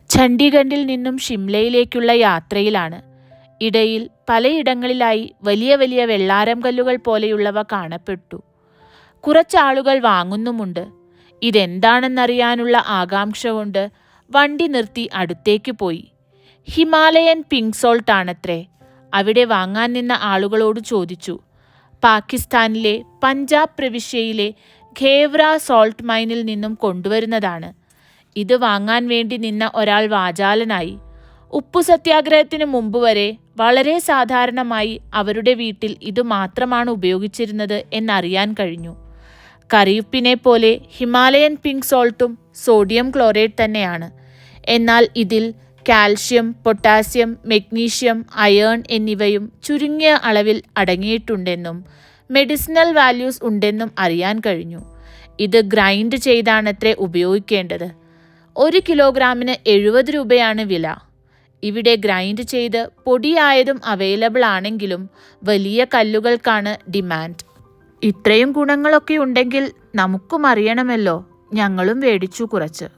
ചണ്ഡീഗഡിൽ നിന്നും ഷിംലയിലേക്കുള്ള യാത്രയിലാണ്. ഇടയിൽ പലയിടങ്ങളിലായി വലിയ വലിയ വെള്ളാരം കല്ലുകൾ പോലെയുള്ളവ കാണപ്പെട്ടു. കുറച്ചാളുകൾ വാങ്ങുന്നുമുണ്ട്. ഇതെന്താണെന്നറിയാനുള്ള ആകാംക്ഷ കൊണ്ട് വണ്ടി നിർത്തി അടുത്തേക്ക് പോയി. ഹിമാലയൻ പിങ്ക് സോൾട്ട് ആണത്രേ. അവിടെ വാങ്ങാൻ നിന്ന ആളുകളോട് ചോദിച്ചു. പാകിസ്ഥാനിലെ പഞ്ചാബ് പ്രവിശ്യയിലെ ഖേവ്ര സോൾട്ട് മൈനിൽ നിന്നും കൊണ്ടുവരുന്നതാണ്. ഇത് വാങ്ങാൻ വേണ്ടി നിന്ന ഒരാൾ വാചാലനായി. ഉപ്പു സത്യാഗ്രഹത്തിന് മുമ്പ് വരെ വളരെ സാധാരണമായി അവരുടെ വീട്ടിൽ ഇത് മാത്രമാണ് ഉപയോഗിച്ചിരുന്നത് എന്നറിയാൻ കഴിഞ്ഞു. കറിയുപ്പിനെ പോലെ ഹിമാലയൻ പിങ്ക് സോൾട്ടും സോഡിയം ക്ലോറൈഡ് തന്നെയാണ്. എന്നാൽ ഇതിൽ കാൽഷ്യം, പൊട്ടാസ്യം, മെഗ്നീഷ്യം, അയേൺ എന്നിവയും ചുരുങ്ങിയ അളവിൽ അടങ്ങിയിട്ടുണ്ടെന്നും മെഡിസിനൽ വാല്യൂസ് ഉണ്ടെന്നും അറിയാൻ കഴിഞ്ഞു. ഇത് ഗ്രൈൻഡ് ചെയ്താണത്രേ ഉപയോഗിക്കേണ്ടത്. 1 കിലോഗ്രാമിന് 70 രൂപയാണ് വില. ഇവിടെ ഗ്രൈൻഡ് ചെയ്ത് പൊടിയായതും അവൈലബിൾ ആണെങ്കിലും വലിയ കല്ലുകൾക്കാണ് ഡിമാൻഡ്. ഇത്രയും ഗുണങ്ങളൊക്കെ ഉണ്ടെങ്കിൽ നമുക്കും അറിയണമല്ലോ. ഞങ്ങളും മേടിച്ചു കുറച്ച്.